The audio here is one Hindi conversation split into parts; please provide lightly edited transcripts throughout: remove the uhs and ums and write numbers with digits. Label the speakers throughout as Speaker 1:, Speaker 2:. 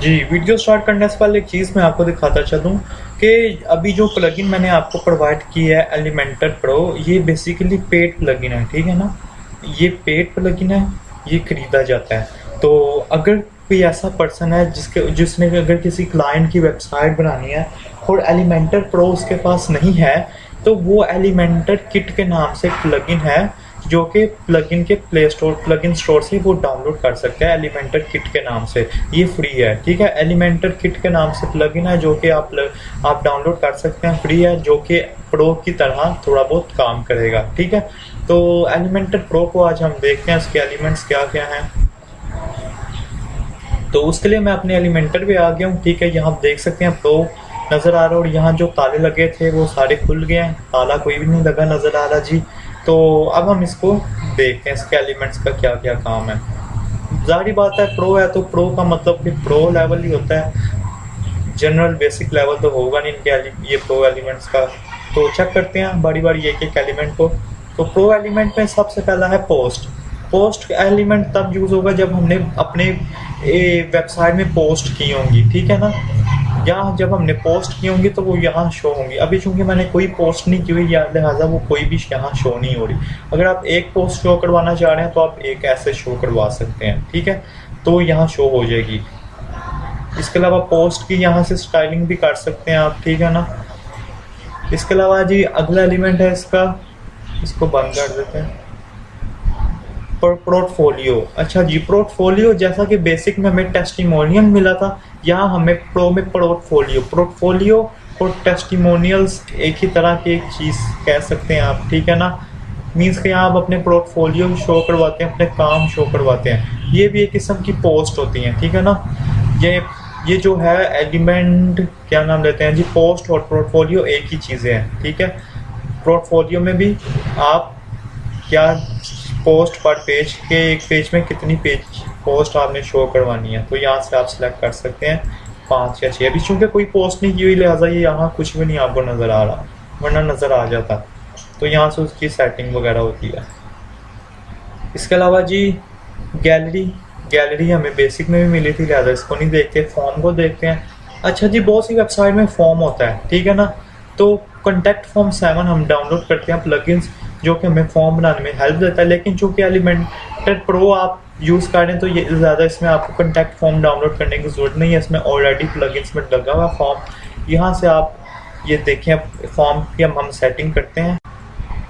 Speaker 1: जी, वीडियो स्टार्ट करने से पहले एक चीज़ मैं आपको दिखाता चलूँ कि अभी जो प्लगइन मैंने आपको प्रोवाइड की है एलिमेंटर प्रो, ये बेसिकली पेड प्लगइन है, ठीक है ना? ये पेड प्लगइन है, ये खरीदा जाता है। तो अगर कोई ऐसा पर्सन है जिसने अगर किसी क्लाइंट की वेबसाइट बनानी है और एलिमेंटर प्रो उसके पास नहीं है, तो वो एलिमेंटर किट के नाम से एक प्लगइन है जो कि प्लगइन के प्लगइन स्टोर से वो डाउनलोड कर सकते हैं एलिमेंटर किट के नाम से। ये फ्री है, ठीक है। एलिमेंटर किट के नाम से प्लगइन है जो कि आप डाउनलोड कर सकते हैं, फ्री है, जो कि प्रो की तरह थोड़ा बहुत काम करेगा, ठीक है। तो एलिमेंटर प्रो को आज हम देखते हैं उसके एलिमेंट्स क्या क्या हैं। तो उसके लिए मैं अपने एलिमेंटर पे आ गया हूँ, ठीक है। यहाँ आप देख सकते हैं प्रो नज़र आ रहा है और यहाँ जो ताले लगे थे वो सारे खुल गए हैं, ताला कोई भी नहीं लगा नज़र आ रहा जी। तो अब हम इसको देखते हैं इसके एलिमेंट्स का क्या क्या काम है। जाहिर बात है प्रो है तो प्रो का मतलब कि प्रो लेवल ही होता है, जनरल बेसिक लेवल तो होगा नहीं इनके ये प्रो एलिमेंट्स का। तो चेक करते हैं बारी बारी एक एक एलिमेंट को। तो प्रो एलिमेंट में सबसे पहला है पोस्ट। पोस्ट एलिमेंट तब यूज़ होगा जब हमने अपने वेबसाइट में पोस्ट की होंगी, ठीक है ना। यहाँ जब हमने पोस्ट की होंगी तो वो यहाँ शो होंगी। अभी चूंकि मैंने कोई पोस्ट नहीं की हुई लिहाजा वो कोई भी यहाँ शो नहीं हो रही। अगर आप एक पोस्ट शो करवाना चाह रहे हैं तो आप एक ऐसे शो करवा सकते हैं, ठीक है। तो यहाँ शो हो जाएगी। इसके अलावा पोस्ट की यहाँ से स्टाइलिंग भी कर सकते हैं आप, ठीक है ना। इसके अलावा जी अगला एलिमेंट है इसका, इसको बंद कर देते हैं। पोर्टफोलियो। अच्छा जी, पोर्टफोलियो जैसा कि बेसिक में हमें टेस्टिमोनियल मिला था, यहाँ हमें प्रो में पोर्टफोलियो और टेस्टिमोनियल्स एक ही तरह की एक चीज़ कह सकते हैं आप, ठीक है ना। मीन्स कि यहाँ आप अपने पोर्टफोलियो शो करवाते हैं, अपने काम शो करवाते हैं। ये भी एक किस्म की पोस्ट होती हैं, ठीक है ना। ये जो है एलिमेंट क्या नाम लेते हैं जी, पोस्ट और पोर्टफोलियो एक ही चीज़ें हैं, ठीक है। पोर्टफोलियो में भी आप क्या पोस्ट पर पेज के एक पेज में कितनी पेज पोस्ट आपने शो करवानी है, तो यहाँ से आप सिलेक्ट कर सकते हैं 5 या 6। अभी चूँकि कोई पोस्ट नहीं की हुई लिहाजा ये यहाँ कुछ भी नहीं आपको नज़र आ रहा, वरना नज़र आ जाता। तो यहाँ से उसकी सेटिंग वगैरह होती है। इसके अलावा जी गैलरी हमें बेसिक में भी मिली थी, लिहाजा इसको नहीं देखते, फॉर्म को देखते हैं। अच्छा जी, बहुत सी वेबसाइट में फॉर्म होता है, ठीक है ना। तो कॉन्टैक्ट फॉर्म 7 हम डाउनलोड करते हैं प्लगइन्स जो कि हमें फॉर्म बनाने में हेल्प देता है। लेकिन चूंकि एलिमेंटर प्रो आप यूज़ करें तो ये ज़्यादा इसमें आपको कॉन्टैक्ट फॉर्म डाउनलोड करने की ज़रूरत नहीं है, इसमें ऑलरेडी प्लगइन्स में लगा हुआ फॉर्म। यहाँ से आप ये देखें फॉर्म की हम सेटिंग करते हैं।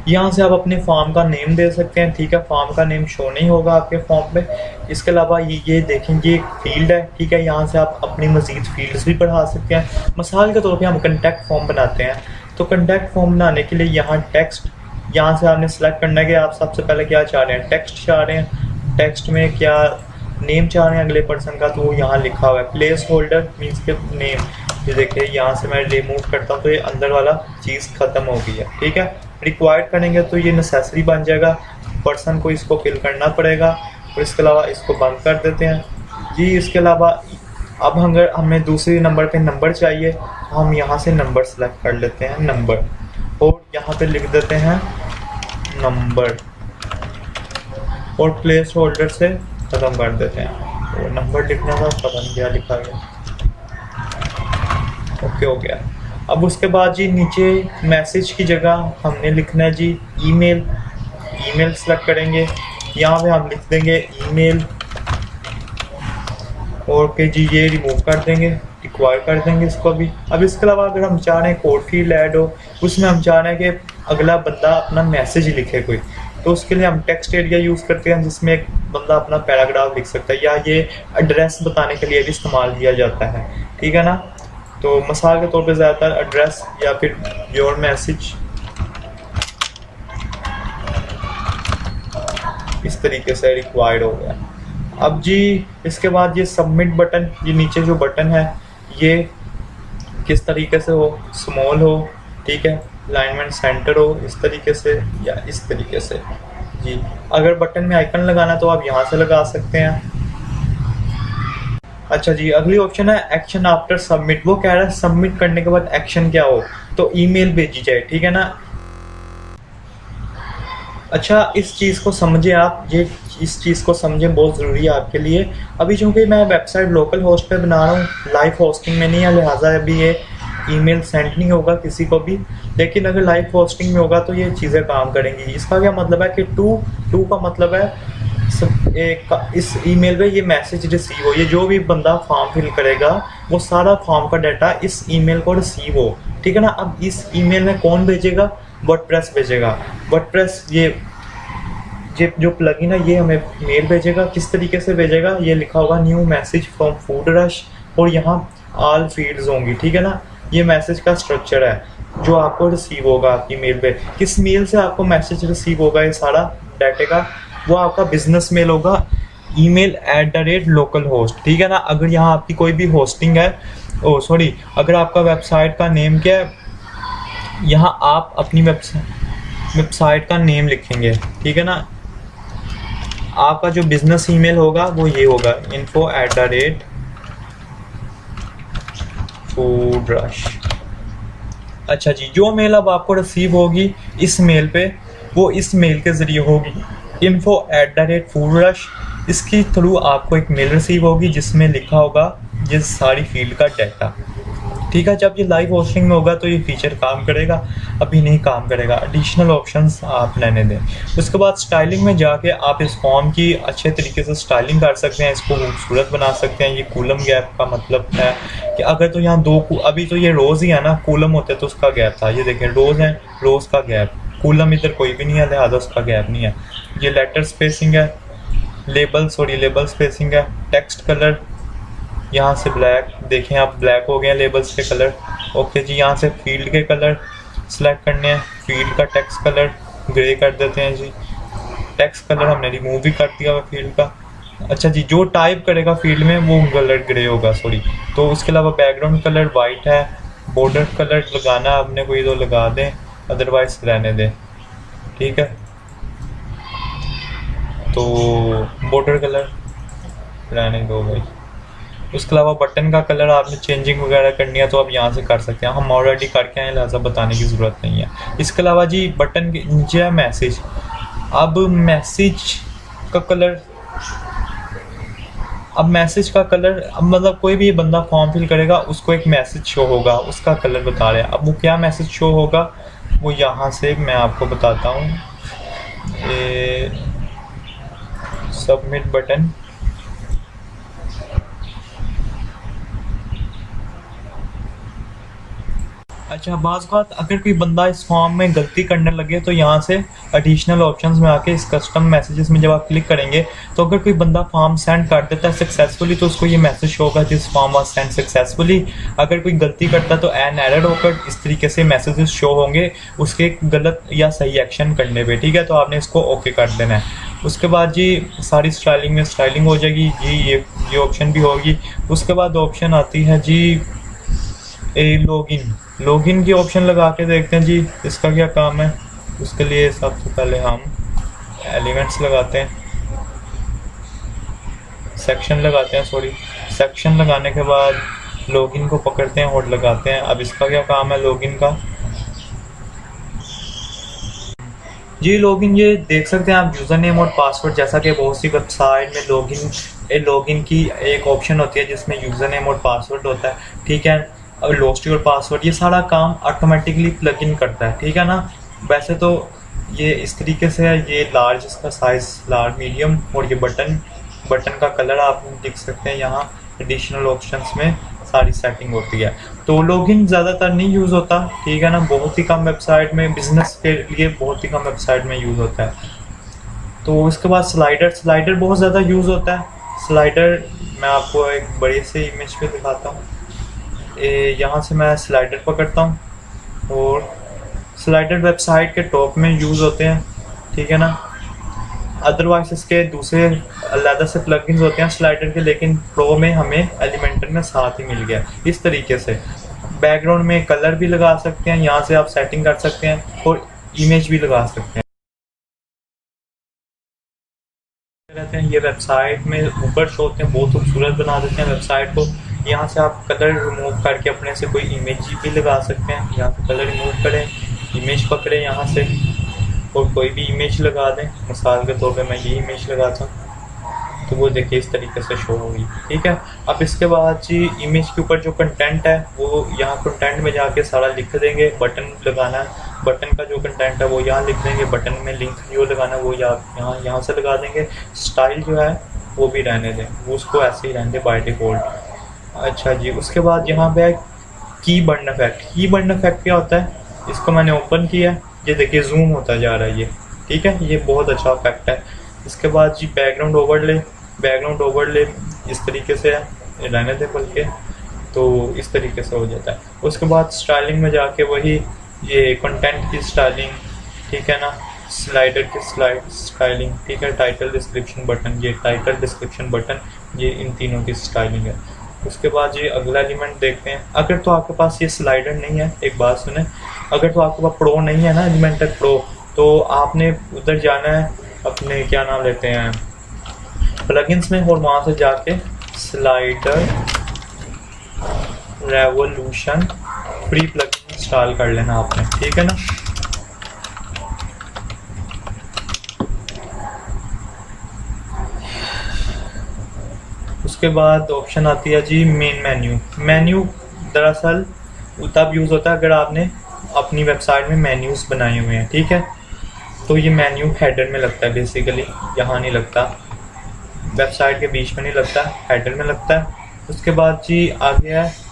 Speaker 1: यहाँ से आप अपने फॉर्म का नेम दे सकते हैं, ठीक है। फॉर्म का नेम शो नहीं होगा आपके फॉर्म पे। इसके अलावा ये देखेंगे एक फील्ड है, ठीक है। यहाँ से आप अपनी मज़ीद फील्ड्स भी बढ़ा सकते हैं। मिसाल के तौर पे हम कॉन्टैक्ट फॉर्म बनाते हैं, तो कॉन्टैक्ट फॉर्म बनाने के लिए यहाँ टेक्स्ट, यहाँ से आपने सेलेक्ट करना है कि आप सबसे पहले क्या चाह रहे हैं, टेक्स्ट चाह रहे हैं, टेक्स्ट में क्या नेम चाह रहे हैं अगले पर्सन का, तो वो यहाँ लिखा हुआ है। प्लेस होल्डर मीन्स के नेम, ये देखिए यहाँ से मैं रिमूव करता हूँ तो ये अंदर वाला चीज़ ख़त्म हो गई है, ठीक है। रिक्वायर्ड करेंगे तो ये नेसेसरी बन जाएगा, पर्सन को इसको फिल करना पड़ेगा। और इसके अलावा इसको बंद कर देते हैं जी। इसके अलावा अब अगर हमें दूसरे नंबर पे नंबर चाहिए तो हम यहाँ से नंबर सेलेक्ट कर लेते हैं, नंबर, और यहाँ पे लिख देते हैं नंबर, और प्लेस होल्डर से ख़त्म कर देते हैं। तो नंबर लिखना था, पता नहीं क्या लिखा गया, ओके हो गया। अब उसके बाद जी नीचे मैसेज की जगह हमने लिखना है जी ईमेल सेलेक्ट करेंगे। यहाँ पे हम लिख देंगे ईमेल, और के जी ये रिमूव कर देंगे, रिक्वायर कर देंगे इसको भी। अब इसके अलावा अगर हम चाह रहे हैं कोड फील्ड ऐड हो, उसमें हम चाह रहे हैं कि अगला बंदा अपना मैसेज लिखे कोई, तो उसके लिए हम टेक्स्ट एरिया यूज़ करते हैं जिसमें एक बंदा अपना पैराग्राफ लिख सकता है, या ये एड्रेस बताने के लिए भी इस्तेमाल किया जाता है, ठीक है ना। तो मिसाल के तौर पे ज़्यादातर एड्रेस या फिर योर मैसेज इस तरीके से रिक्वायर्ड हो गया। अब जी इसके बाद ये सबमिट बटन, ये नीचे जो बटन है ये किस तरीके से हो, स्मॉल हो, ठीक है, अलाइनमेंट सेंटर हो, इस तरीके से या इस तरीके से जी। अगर बटन में आइकन लगाना तो आप यहाँ से लगा सकते हैं। अच्छा जी, अगली ऑप्शन है एक्शन आफ्टर सबमिट। वो कह रहा है सबमिट करने के बाद एक्शन क्या हो, तो ईमेल भेजी जाए, ठीक है ना। अच्छा, इस चीज़ को समझे आप, इस चीज़ को समझें, बहुत ज़रूरी है आपके लिए। अभी चूँकि मैं वेबसाइट लोकल होस्ट पे बना रहा हूँ, लाइव होस्टिंग में नहीं है, लिहाजा अभी ये ईमेल सेंड नहीं होगा किसी को भी। लेकिन अगर लाइव होस्टिंग में होगा तो ये चीज़ें काम करेंगी। इसका क्या मतलब है कि टू का मतलब है इस ईमेल पे ये मैसेज रिसीव हो, ये जो भी बंदा फॉर्म फिल करेगा वो सारा फॉर्म का डाटा इस ईमेल को रिसीव हो, ठीक है ना। अब इस ईमेल में कौन भेजेगा? वर्डप्रेस भेजेगा। वर्डप्रेस ये जो प्लगइन है ये हमें मेल भेजेगा। किस तरीके से भेजेगा? ये लिखा होगा new message from food rush, और यहाँ ऑल फील्ड्स होंगी, ठीक है ना। ये मैसेज का स्ट्रक्चर है जो आपको रिसीव होगा आपकी मेल पे। किस मेल से आपको मैसेज रिसीव होगा ये सारा डाटे का? वो आपका बिजनेस मेल होगा, email@localhost, ठीक है ना। अगर यहाँ आपकी कोई भी होस्टिंग है, अगर आपका वेबसाइट का नेम क्या है, यहाँ आप अपनी वेबसाइट का नेम लिखेंगे, ठीक है ना। आपका जो बिजनेस ईमेल होगा वो ये होगा, info@foodrush। अच्छा जी, जो मेल अब आपको रिसीव होगी इस मेल पे, वो इस मेल के ज़रिए होगी, info@foodrush। इसके थ्रू आपको एक मेल रिसीव होगी जिसमें लिखा होगा ये सारी फील्ड का डाटा, ठीक है। जब ये लाइव होस्टिंग में होगा तो ये फीचर काम करेगा, अभी नहीं काम करेगा। एडिशनल ऑप्शंस आप लेने दें। उसके बाद स्टाइलिंग में जाके आप इस फॉर्म की अच्छे तरीके से स्टाइलिंग कर सकते हैं, इसको खूबसूरत बना सकते हैं। ये कूलम गैप का मतलब है कि अगर तो यहाँ अभी तो ये रोज़ ही है ना, कूलम होते तो उसका गैप था, ये देखें रोज़ है, रोज़ का गैप, कूलम इधर कोई भी नहीं है, लिहाजा उसका गैप नहीं है। ये लेटर स्पेसिंग है, लेबल स्पेसिंग है। टेक्स्ट कलर यहाँ से ब्लैक, देखें आप ब्लैक हो गए लेबल्स के कलर। ओके जी, यहाँ से फील्ड के कलर सेलेक्ट करने हैं, फील्ड का टेक्स्ट कलर ग्रे कर देते हैं जी। टेक्स्ट कलर हमने रिमूव भी कर दिया हुआ फील्ड का। अच्छा जी, जो टाइप करेगा फील्ड में वो कलर ग्रे होगा, तो उसके अलावा बैकग्राउंड कलर वाइट है। बॉर्डर कलर लगाना आपने कोई तो लगा दें, अदरवाइज रहने दें, ठीक है। तो बॉर्डर कलर रहने दो भाई। उसके अलावा बटन का कलर आपने चेंजिंग वगैरह करनी है तो आप यहाँ से कर सकते हैं, हम ऑलरेडी करके आए, लिहाजा बताने की ज़रूरत नहीं है। इसके अलावा जी बटन के नीचे है मैसेज। अब मैसेज का कलर, अब मतलब कोई भी बंदा फॉर्म फिल करेगा उसको एक मैसेज शो होगा, उसका कलर बता रहे हैं। अब वो क्या मैसेज शो होगा वो यहाँ से मैं आपको बताता हूँ। सबमिट बटन, अच्छा बाज़ बात अगर कोई बंदा इस फॉर्म में गलती करने लगे तो यहाँ से एडिशनल ऑप्शंस में आके इस कस्टम मैसेजेस में जब आप क्लिक करेंगे तो अगर कोई बंदा फॉर्म सेंड कर देता है सक्सेसफुली तो उसको ये मैसेज शो होगा, this form was send successfully. अगर कोई गलती करता है तो एन एरर होकर इस तरीके से मैसेजेस शो होंगे उसके गलत या सही एक्शन करने पे, ठीक है। तो आपने इसको ओके कर देना है। उसके बाद जी सारी स्टाइलिंग में स्टाइलिंग हो जाएगी जी, ये ऑप्शन भी होगी। उसके बाद ऑप्शन आती है जी लॉगिन की ऑप्शन लगा के देखते हैं जी इसका क्या काम है। उसके लिए सबसे पहले हम एलिमेंट्स लगाते हैं, सेक्शन लगाने के बाद लॉगिन को पकड़ते हैं और लगाते हैं। अब इसका क्या काम है लॉगिन का जी। लॉगिन ये देख सकते हैं आप, यूज़र नेम और पासवर्ड, जैसा कि बहुत सी वेबसाइट में लॉगिन की एक ऑप्शन होती है जिसमें यूज़र नेम और पासवर्ड होता है, ठीक है। अब लॉस्ट योर पासवर्ड, ये सारा काम ऑटोमेटिकली प्लगइन करता है, ठीक है ना। वैसे तो ये इस तरीके से है, ये लार्ज, इसका साइज़ लार्ज, मीडियम, और ये बटन का कलर आप देख सकते हैं। यहाँ एडिशनल ऑप्शंस में सारी सेटिंग होती है। तो लॉगिन ज़्यादातर नहीं यूज़ होता, ठीक है ना, बहुत ही कम वेबसाइट में, बिजनेस के लिए बहुत ही कम वेबसाइट में यूज़ होता है। तो इसके बाद स्लाइडर बहुत ज़्यादा यूज़ होता है। स्लाइडर मैं आपको एक बड़े से इमेज पे दिखाता हूँ। यहाँ से मैं स्लाइडर पकड़ता हूँ और स्लाइडर वेबसाइट के टॉप में यूज़ होते हैं, ठीक है ना। अदरवाइज इसके दूसरे अलग से प्लगइन्स होते हैं स्लाइडर के, लेकिन प्रो में हमें एलिमेंटर में साथ ही मिल गया। इस तरीके से बैकग्राउंड में कलर भी लगा सकते हैं, यहाँ से आप सेटिंग कर सकते हैं और इमेज भी लगा सकते हैं। रहते हैं ये वेबसाइट में ऊपर शो होते हैं, बहुत खूबसूरत बना देते हैं वेबसाइट को। यहाँ से आप कलर रिमूव करके अपने से कोई इमेज भी लगा सकते हैं। यहाँ से कलर रिमूव करें, इमेज पकड़ें यहाँ से, और कोई भी इमेज लगा दें, मिसाल के तौर पे मैं ये इमेज लगाता हूँ तो वो देखिए इस तरीके से शो होगी। ठीक है, अब इसके बाद जी इमेज के ऊपर जो कंटेंट है वो यहाँ कंटेंट में जाके सारा लिख देंगे। बटन लगाना है, बटन का जो कंटेंट है वो यहाँ लिख देंगे, बटन में लिंक जो लगाना है वो यहाँ से लगा देंगे। स्टाइल जो है वो भी रहने दें, वो उसको ऐसे ही रहने दें बाय डिफ़ॉल्ट। अच्छा जी, उसके बाद यहाँ पे की बटन इफेक्ट। की बटन इफेक्ट क्या होता है, इसको मैंने ओपन किया, ये देखिए जूम होता जा रहा है ये। ठीक है, ये बहुत अच्छा इफेक्ट है। इसके बाद जी बैकग्राउंड ओवरले, बैकग्राउंड ओवरले इस तरीके से रहने दें बल्कि, तो इस तरीके से हो जाता है। उसके बाद स्टाइलिंग में जाके वही ये कंटेंट की स्टाइलिंग, ठीक है ना, स्लाइडर की स्टाइलिंग, ठीक है, टाइटल डिस्क्रिप्शन बटन, ये टाइटल डिस्क्रिप्शन बटन, ये इन तीनों की स्टाइलिंग है। उसके बाद ये अगला एलिमेंट देखते हैं। अगर तो आपके पास ये स्लाइडर नहीं है, एक बात सुने, अगर तो आपके पास प्रो नहीं है ना, एलिमेंटर प्रो, तो आपने उधर जाना है अपने क्या नाम लेते हैं प्लगइन्स में, और वहाँ से जाके slider revolution free plugin install कर लेना आपने। ठीक है ना, उसके बाद ऑप्शन आती है जी मेन मेन्यू। मेन्यू दरअसल तब यूज़ होता है अगर आपने अपनी वेबसाइट में मेन्यूज़ बनाए हुए हैं। ठीक है, तो ये मेन्यू हेडर में लगता है बेसिकली, यहाँ नहीं लगता, वेबसाइट के बीच में नहीं लगता, हेडर में लगता है। उसके बाद जी आ गया है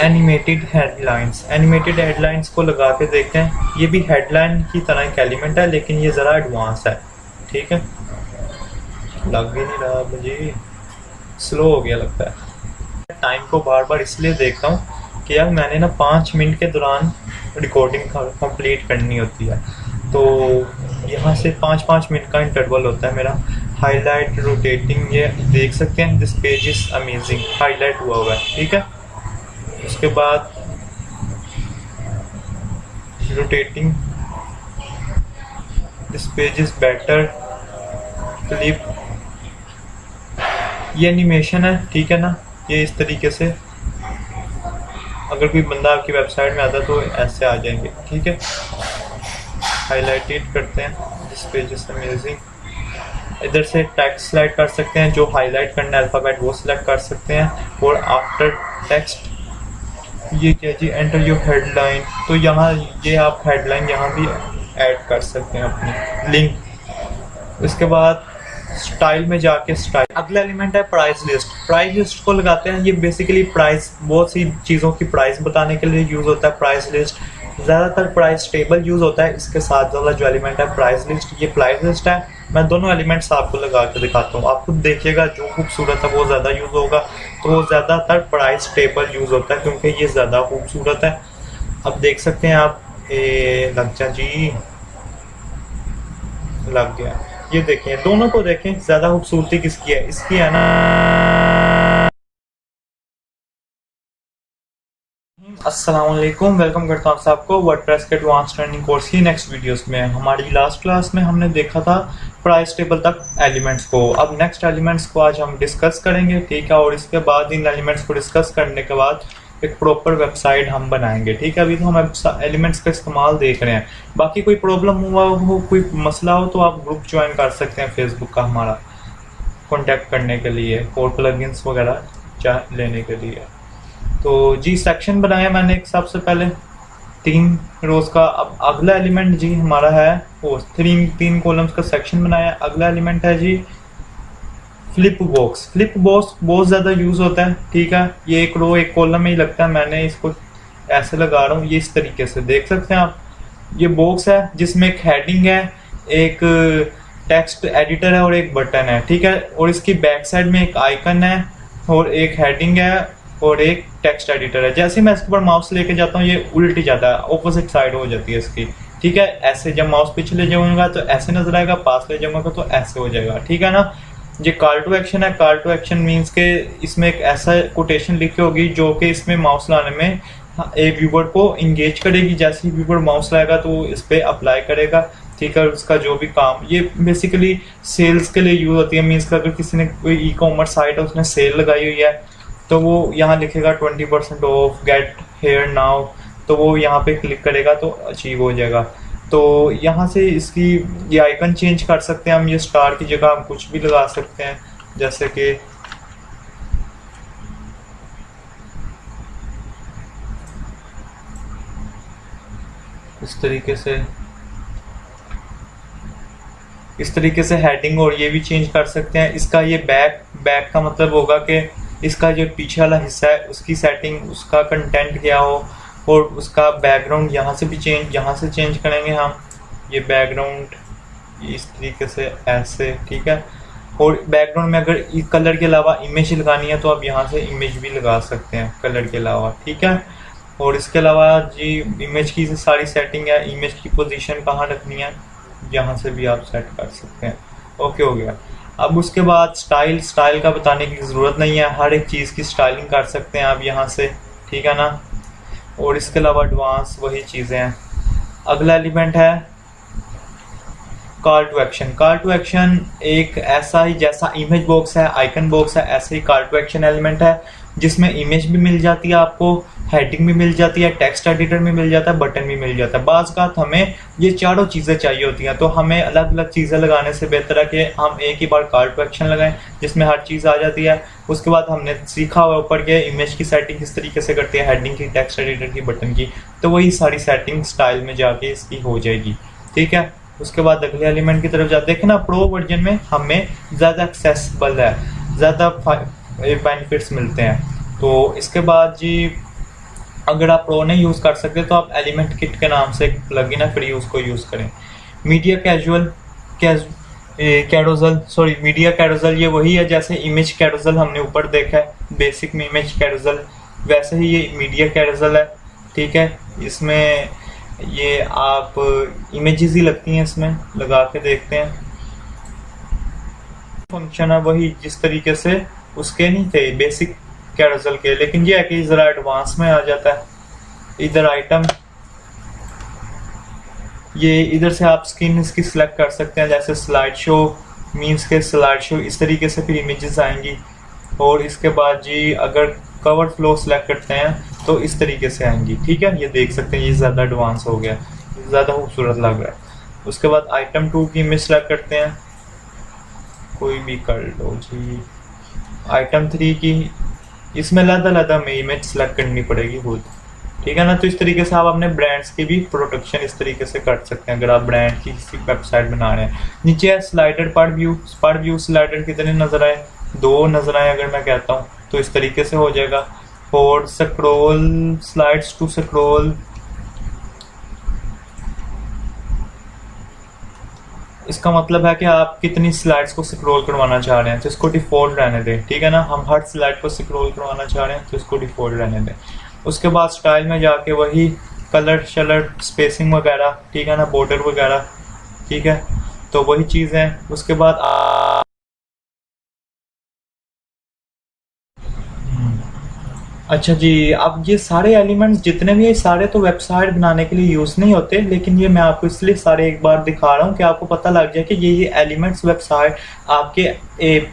Speaker 1: एनिमेटेड हेडलाइंस। एनिमेटेड हेडलाइंस को लगा के देखते हैं, ये भी हेडलाइन की तरह एक एलिमेंट है लेकिन ये ज़रा एडवांस है। ठीक है, लग ही नहीं रहा मुझे, स्लो हो गया लगता है। टाइम को बार बार इसलिए देखता हूँ कि यार मैंने ना 5 मिनट के दौरान रिकॉर्डिंग कंप्लीट करनी होती है, तो यहाँ से 5-5 मिनट का इंटरवल होता है मेरा। हाईलाइट रोटेटिंग, ये देख सकते हैं, this page is amazing, highlight हुआ है। ठीक है, उसके बाद rotating, this page is better, clip, ये एनिमेशन है। ठीक है ना, ये इस तरीके से अगर कोई बंदा आपकी वेबसाइट में आता है तो ऐसे आ जाएंगे। ठीक है, हाईलाइटेड करते हैं, दिस पेज इज अमेजिंग। इधर से टेक्स्ट सेलेक्ट कर सकते हैं, जो हाईलाइट करना है अल्फ़ाबेट वो सिलेक्ट कर सकते हैं। और आफ्टर टेक्स्ट ये क्या जी, एंटर योर हेडलाइन, तो यहाँ ये आप हेडलाइन यहाँ भी ऐड कर सकते हैं अपनी लिंक। उसके बाद स्टाइल में जाके स्टाइल, अगला एलिमेंट है प्राइस लिस्ट। प्राइस लिस्ट को लगाते हैं, ये बेसिकली प्राइस, बहुत सी चीज़ों की प्राइस बताने के लिए यूज़ होता है प्राइस लिस्ट। ज़्यादातर प्राइस टेबल यूज़ होता है, इसके साथ वाला जो एलिमेंट है प्राइस लिस्ट, ये प्राइस लिस्ट है। मैं दोनों एलिमेंट्स आपको लगा के दिखाता हूँ, आप खुद देखिएगा जो खूबसूरत है वो ज़्यादा यूज़ होगा, तो ज़्यादातर प्राइस टेबल यूज़ होता है क्योंकि ये ज़्यादा खूबसूरत है। अब देख सकते हैं आप, लग जा जी, लग गया। ये देखें, दोनों को देखें, ज़्यादा खूबसूरती किसकी है, इसकी है ना। अस्सलाम वालेकुम, वेलकम करता हूँ आप सबको वर्डप्रेस के एडवांस ट्रेनिंग कोर्स की नेक्स्ट वीडियोस में। हमारी लास्ट क्लास में हमने देखा था प्राइस टेबल तक एलिमेंट्स को। अब नेक्स्ट एलिमेंट्स को आज हम डिस्कस करेंगे। ठीक है, और इसके बाद इन एलिमेंट्स को डिस्कस करने के बाद एक प्रॉपर वेबसाइट हम बनाएंगे। ठीक है, अभी तो हम एलिमेंट्स का इस्तेमाल देख रहे हैं, बाकी कोई प्रॉब्लम हुआ हो, कोई मसला हो तो आप ग्रुप ज्वाइन कर सकते हैं फेसबुक का हमारा, कॉन्टैक्ट करने के लिए और प्लगइन्स वगैरह लेने के लिए। तो जी सेक्शन बनाया मैंने एक, सबसे पहले 3 रोज का। अब अगला एलिमेंट जी हमारा है वो 3 कॉलम्स का सेक्शन बनाया। अगला एलिमेंट है जी फ्लिप बॉक्स। फ्लिप बॉक्स बहुत ज़्यादा यूज़ होता है। ठीक है, ये एक रो एक कॉलम में ही लगता है, मैंने इसको ऐसे लगा रहा हूँ, ये इस तरीके से देख सकते हैं आप। ये बॉक्स है जिसमें एक हेडिंग है, एक टेक्स्ट एडिटर है और एक बटन है। ठीक है, और इसकी बैक साइड में एक आइकन है और एक हेडिंग है और एक टेक्स्ट एडिटर है। जैसे मैं इसके ऊपर माउस लेके जाता हूँ ये उल्टी जाता है, ऑपोजिट साइड हो जाती है इसकी। ठीक है, ऐसे जब माउस पीछे ले जाऊंगा तो ऐसे नजर आएगा, पास ले जाऊंगा तो ऐसे हो जाएगा। ठीक है ना, ये कॉल टू एक्शन है। कॉल टू एक्शन मीन्स के इसमें एक ऐसा कोटेशन लिखी होगी जो कि इसमें माउस लाने में एक व्यूवर को इंगेज करेगी। जैसे ही व्यूवर माउस लाएगा तो इस पर अप्लाई करेगा। ठीक है, उसका जो भी काम, ये बेसिकली सेल्स के लिए यूज होती है। मीन्स का अगर किसी ने कोई ई कॉमर्स साइट है उसने सेल लगाई हुई है तो वो यहाँ लिखेगा 20% ऑफ, गेट हेयर नाउ, तो वो यहाँ पे क्लिक करेगा तो अचीव हो जाएगा। तो यहाँ से इसकी ये आइकन चेंज कर सकते हैं हम, ये स्टार की जगह हम कुछ भी लगा सकते हैं, जैसे कि इस तरीके से हेडिंग, और ये भी चेंज कर सकते हैं। इसका ये बैक का मतलब होगा कि इसका जो पीछे वाला हिस्सा है उसकी सेटिंग, उसका कंटेंट क्या हो, और उसका बैकग्राउंड यहाँ से भी चेंज करेंगे हम। ये बैकग्राउंड इस तरीके से ऐसे, ठीक है। और बैकग्राउंड में अगर कलर के अलावा इमेज लगानी है तो आप यहाँ से इमेज भी लगा सकते हैं कलर के अलावा, ठीक है। और इसके अलावा जी इमेज की सारी सेटिंग है, इमेज की पोजीशन कहाँ रखनी है यहाँ से भी आप सेट कर सकते हैं। ओके हो गया। अब उसके बाद स्टाइल का बताने की ज़रूरत नहीं है, हर एक चीज़ की स्टाइलिंग कर सकते हैं आप यहाँ से, ठीक है ना। और इसके अलावा एडवांस वही चीज़ें हैं। अगला एलिमेंट है कॉल टू एक्शन एक ऐसा ही, जैसा इमेज बॉक्स है, आइकन बॉक्स है, ऐसे ही कॉल टू एक्शन एलिमेंट है जिसमें इमेज भी मिल जाती है आपको, हेडिंग भी मिल जाती है, टेक्स्ट एडिटर भी मिल जाता है, बटन भी मिल जाता है। बाज़ का हमें ये चारों चीज़ें चाहिए होती हैं, तो हमें अलग अलग चीज़ें लगाने से बेहतर है कि हम एक ही बार कॉल टू एक्शन लगाएं जिसमें हर चीज़ आ जाती है। उसके बाद हमने सीखा हुआ ऊपर के इमेज की सेटिंग किस तरीके से करती है, हेडिंग की, टेक्स्ट एडिटर की, बटन की, तो वही सारी सेटिंग स्टाइल में जाके इसकी हो जाएगी, ठीक है। उसके बाद अगले एलिमेंट की तरफ जाते देखें ना, प्रो वर्जन में हमें ज़्यादा एक्सेसिबल है, ज़्यादा बेनिफिट्स मिलते हैं। तो इसके बाद जी अगर आप प्रो नहीं यूज़ कर सकते तो आप एलिमेंट किट के नाम से एक प्लगइन है फ्री, उसको यूज़ करें। मीडिया कैरोजल ये वही है जैसे इमेज कैरोजल हमने ऊपर देखा है बेसिक में इमेज कैरोजल, वैसे ही ये मीडिया कैरोजल है, ठीक है। इसमें ये आप इमेजेस ही लगती हैं, इसमें लगा के देखते हैं। फंक्शन है वही जिस तरीके से उसके नहीं थे बेसिक कैरोजल के, लेकिन ये है कि ज़रा एडवांस में आ जाता है। इधर आइटम, ये इधर से आप स्क्रीन इसकी सिलेक्ट कर सकते हैं, जैसे स्लाइड शो मीन्स के स्लाइड शो इस तरीके से फिर इमेजेस आएंगी। और इसके बाद जी अगर कवर फ्लो सिलेक्ट करते हैं तो इस तरीके से आएंगी, ठीक है। ये देख सकते हैं ये ज़्यादा एडवांस हो गया, ज़्यादा खूबसूरत लग रहा है। उसके बाद आइटम 2 की इमेज सेलेक्ट करते हैं, कोई भी कर लो जी। आइटम 3 की, इसमें अलग में इमेज सेलेक्ट करनी पड़ेगी खुद, ठीक है ना। तो इस तरीके से आप अपने ब्रांड्स की भी प्रोटेक्शन इस तरीके से कर सकते हैं अगर आप ब्रांड की किसी वेबसाइट बना रहे हैं। नीचे है स्लाइडर पर व्यू स्लाइडर कितने नजर आए, 2 नजर आए अगर मैं कहता हूँ तो इस तरीके से हो जाएगा। और स्क्रॉल स्लाइड्स टू स्क्रॉल, इसका मतलब है कि आप कितनी स्लाइड्स को स्क्रॉल करवाना चाह रहे हैं तो इसको डिफॉल्ट रहने दें, ठीक है ना। हम हर स्लाइड को स्क्रॉल करवाना चाह रहे हैं तो इसको डिफॉल्ट रहने दें। उसके बाद स्टाइल में जाके वही कलर शलर स्पेसिंग वगैरह, ठीक है ना, बॉर्डर वगैरह, ठीक है, तो वही चीज़ है। उसके बाद अच्छा जी, अब ये सारे एलिमेंट्स जितने भी है सारे तो वेबसाइट बनाने के लिए यूज़ नहीं होते, लेकिन ये मैं आपको इसलिए सारे एक बार दिखा रहा हूँ कि आपको पता लग जाए कि ये एलिमेंट्स वेबसाइट आपके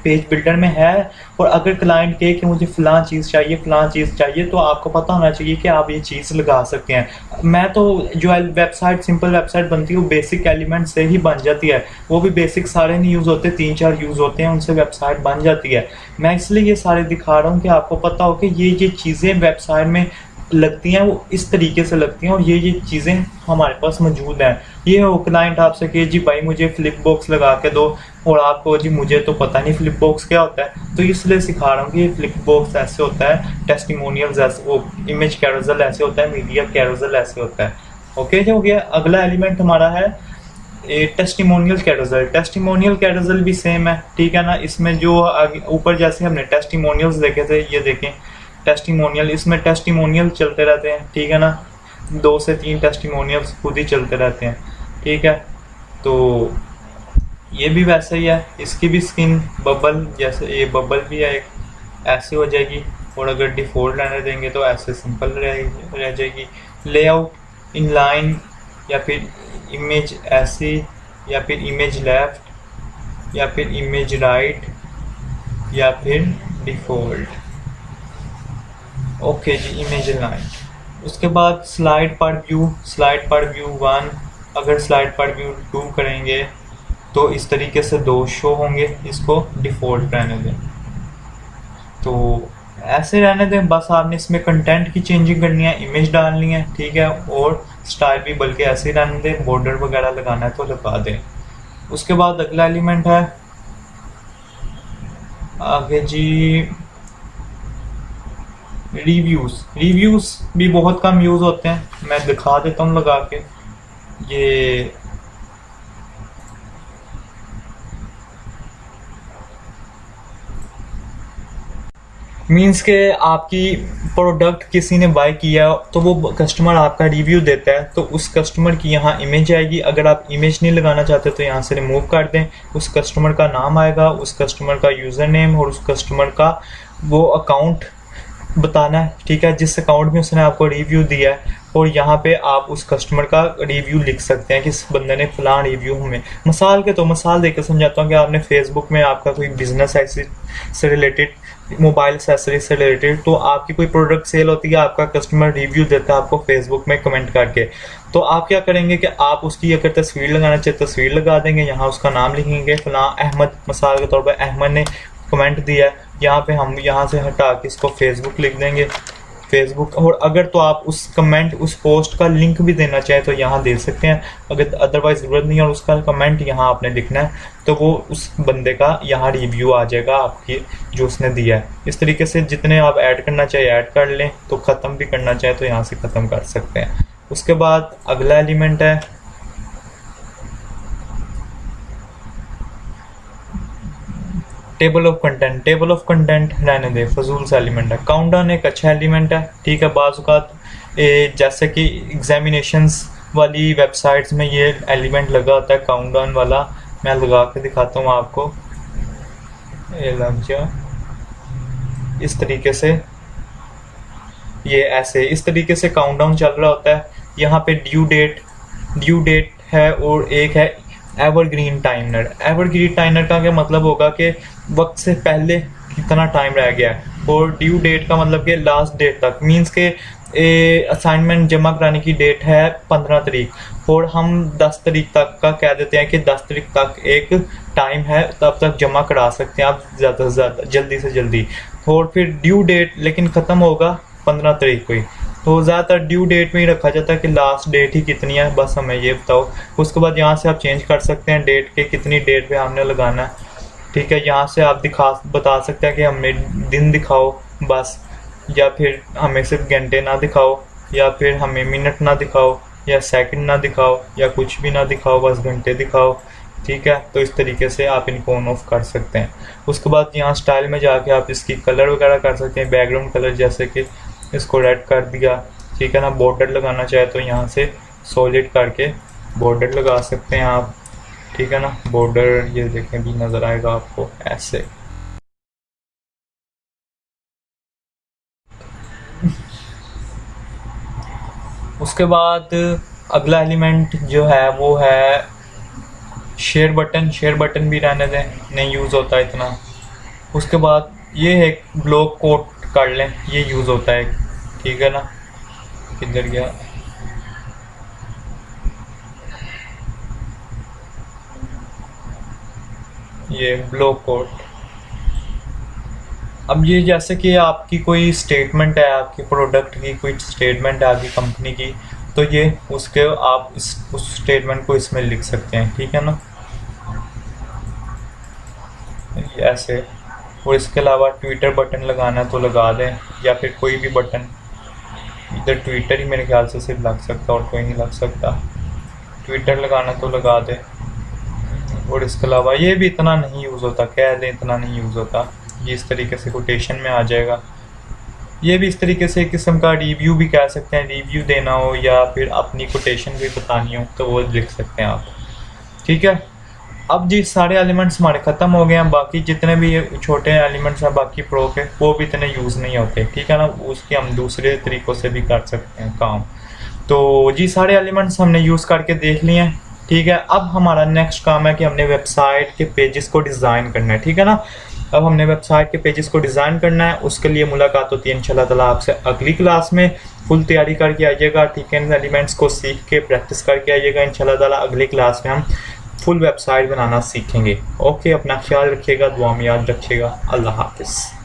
Speaker 1: पेज बिल्डर में है। और अगर क्लाइंट कहे कि मुझे फ़लाँ चीज़ चाहिए तो आपको पता होना चाहिए कि आप ये चीज़ लगा सकते हैं। मैं तो जो वेबसाइट सिंपल वेबसाइट बनती है वो बेसिक एलिमेंट से ही बन जाती है, वो भी बेसिक सारे नहीं यूज़ होते, 3-4 यूज़ होते हैं, उनसे वेबसाइट बन जाती है। मैं इसलिए ये सारे दिखा रहा हूँ कि आपको पता हो कि ये चीज़ें वेबसाइट में लगती हैं वो इस तरीके से लगती हैं, और ये चीज़ें हमारे पास मौजूद हैं। ये हो क्लाइंट आपसे कि जी भाई मुझे फ्लिप बॉक्स लगा के दो, और आपको जी मुझे तो पता नहीं फ्लिप बॉक्स क्या होता है, तो इसलिए सिखा रहा हूँ कि ये फ्लिप बॉक्स ऐसे होता है, टेस्टिमोनियल्स ऐसे, वो इमेज कैरोजल ऐसे होता है, मीडिया कैरोजल ऐसे होता है। ओके जो हो गया। अगला एलिमेंट हमारा है टेस्टिमोनियल कैरोजल भी सेम है, ठीक है ना। इसमें जो ऊपर जैसे हमने टेस्टिमोनियल्स देखे थे, ये देखें टेस्टिमोनियल, इसमें टेस्टिमोनियल चलते रहते हैं, ठीक है ना, 2 से 3 टेस्टिमोनियल्स खुद ही चलते रहते हैं, ठीक है। तो ये भी वैसे ही है, इसकी भी स्किन बबल, जैसे ये बबल भी है एक, ऐसे हो जाएगी, और अगर डिफ़ॉल्ट रहने देंगे तो ऐसे सिंपल रह जाएगी। लेआउट इनलाइन, या फिर इमेज ऐसी, या फिर इमेज लेफ्ट, या फिर इमेज राइट, या फिर डिफ़ॉल्ट। ओके जी, इमेज लाइन। उसके बाद स्लाइड पर व्यू 1, अगर स्लाइड पर व्यू टू करेंगे तो इस तरीके से 2 शो होंगे, इसको डिफ़ॉल्ट रहने दें। तो ऐसे रहने दें, बस आपने इसमें कंटेंट की चेंजिंग करनी है, इमेज डालनी है, ठीक है, और स्टाइल भी बल्कि ऐसे ही रहने दें, बॉर्डर वगैरह लगाना है तो लगा दें। उसके बाद अगला एलिमेंट है आगे जी रिव्यूज़ भी बहुत कम यूज़ होते हैं, मैं दिखा देता हूँ लगा के। ये मीन्स के आपकी प्रोडक्ट किसी ने बाय किया तो वो कस्टमर आपका रिव्यू देता है, तो उस कस्टमर की यहाँ इमेज आएगी। अगर आप इमेज नहीं लगाना चाहते तो यहाँ से रिमूव कर दें। उस कस्टमर का नाम आएगा, उस कस्टमर का यूज़र नेम और उस कस्टमर का वो अकाउंट बताना है, ठीक है, जिस अकाउंट में उसने आपको रिव्यू दिया है। और यहाँ पे आप उस कस्टमर का रिव्यू लिख सकते हैं कि इस बंदे ने फलां रिव्यू हमें मिसाल देकर समझाता हूँ कि आपने फेसबुक में आपका कोई बिजनेस से रिलेटेड, मोबाइल एक्सेसरीज से रिलेटेड, तो आपकी कोई प्रोडक्ट सेल होती है, आपका कस्टमर रिव्यू देता है आपको फेसबुक में कमेंट करके, तो आप क्या करेंगे कि आप उसकी अगर तस्वीर लगाना चाहे तस्वीर लगा देंगे, यहाँ उसका नाम लिखेंगे फलां अहमद, मिसाल के तौर पर अहमद ने कमेंट दिया है, यहाँ पे हम यहाँ से हटा के इसको फेसबुक लिख देंगे, फेसबुक। और अगर तो आप उस कमेंट, उस पोस्ट का लिंक भी देना चाहें तो यहाँ दे सकते हैं, अगर अदरवाइज ज़रूरत नहीं है और उसका कमेंट यहाँ आपने लिखना है, तो वो उस बंदे का यहाँ रिव्यू आ जाएगा आपकी जो उसने दिया है। इस तरीके से जितने आप ऐड करना चाहे ऐड कर लें, तो ख़त्म भी करना चाहे तो यहाँ से ख़त्म कर सकते हैं। उसके बाद अगला एलिमेंट है टेबल ऑफ कंटेंट रहने दे, फजूल सा एलिमेंट है। काउंटडाउन एक अच्छा एलिमेंट है, ठीक है। बाज़ औक़ात जैसे कि एग्जामिनेशंस वाली वेबसाइट्स में ये एलिमेंट लगा होता है काउंटडाउन वाला, मैं लगा के दिखाता हूँ आपको, ये लग जा इस तरीके से, ये ऐसे इस तरीके से काउंटडाउन चल रहा होता है। यहाँ पे ड्यू डेट है और एक है एवरग्रीन टाइमर का क्या मतलब होगा कि वक्त से पहले कितना टाइम रह गया है, और ड्यू डेट का मतलब कि लास्ट डेट तक, मींस के असाइनमेंट जमा कराने की डेट है 15 तारीख और हम 10 तारीख तक का कह देते हैं कि 10 तारीख तक एक टाइम है, तब तक जमा करा सकते हैं आप ज़्यादा से ज़्यादा, जल्दी से जल्दी। और फिर ड्यू डेट लेकिन ख़त्म होगा 15 तारीख को ही, तो ज़्यादातर ड्यू डेट में ही रखा जाता है कि लास्ट डेट ही कितनी है, बस हमें ये बताओ। उसके बाद यहाँ से आप चेंज कर सकते हैं डेट के, कितनी डेट पे हमने लगाना है, ठीक है। यहाँ से आप बता सकते हैं कि हमें दिन दिखाओ बस, या फिर हमें सिर्फ घंटे ना दिखाओ, या फिर हमें मिनट ना दिखाओ, या सेकंड ना दिखाओ, या कुछ भी ना दिखाओ, बस घंटे दिखाओ, ठीक है। तो इस तरीके से आप इनको ऑन ऑफ कर सकते हैं। उसके बाद यहाँ स्टाइल में जाके आप इसकी कलर वगैरह कर सकते हैं, बैकग्राउंड कलर जैसे कि इसको रेड कर दिया, ठीक है ना। बॉर्डर लगाना चाहे तो यहाँ से सॉलिड करके बॉर्डर लगा सकते हैं आप, ठीक है ना। बॉर्डर ये देखें भी नज़र आएगा आपको ऐसे। उसके बाद अगला एलिमेंट जो है वो है शेयर बटन भी रहने दें, नहीं यूज़ होता इतना। उसके बाद ये है ब्लॉक कोट कर लें, ये यूज़ होता है, ठीक है ना। किधर गया, ये ब्लॉक कोट। अब ये जैसे कि आपकी कोई स्टेटमेंट है, आपकी प्रोडक्ट की कोई स्टेटमेंट है आपकी कंपनी की, तो ये उसके आप उस स्टेटमेंट को इसमें लिख सकते हैं, ठीक है ना, ऐसे। और इसके अलावा ट्विटर बटन लगाना है तो लगा दें, या फिर कोई भी बटन, इधर ट्विटर ही मेरे ख्याल से सिर्फ लग सकता और कोई नहीं लग सकता, ट्विटर लगाना तो लगा दें। और इसके अलावा ये भी इतना नहीं यूज़ होता, कह दें इतना नहीं यूज़ होता, ये इस तरीके से कोटेशन में आ जाएगा। ये भी इस तरीके से एक किस्म का रिव्यू भी कह सकते हैं, रिव्यू देना हो या फिर अपनी कोटेशन भी बतानी हो तो वो लिख सकते हैं आप, ठीक है। अब जी सारे एलिमेंट्स हमारे ख़त्म हो गए हैं, बाकी जितने भी छोटे एलिमेंट्स हैं बाकी प्रो के, वो भी इतने यूज़ नहीं होते, ठीक है ना। उसके हम दूसरे तरीक़ों से भी कर सकते हैं काम। तो जी सारे एलिमेंट्स हमने यूज़ करके देख लिए हैं, ठीक है। अब हमारा नेक्स्ट काम है कि हमने वेबसाइट के पेजेस को डिज़ाइन करना है, ठीक है ना। अब हमने वेबसाइट के पेजेस को डिज़ाइन करना है, उसके लिए मुलाकात होती है इंशाल्लाह ताला आपसे अगली क्लास में। फुल तैयारी करके आइएगा, ठीक है, एलिमेंट्स को सीख के प्रैक्टिस करके आइएगा। इंशाल्लाह ताला अगली क्लास में हम फुल वेबसाइट बनाना सीखेंगे। ओके, अपना ख्याल रखिएगा, दुआ में याद रखिएगा। अल्लाह हाफिज़।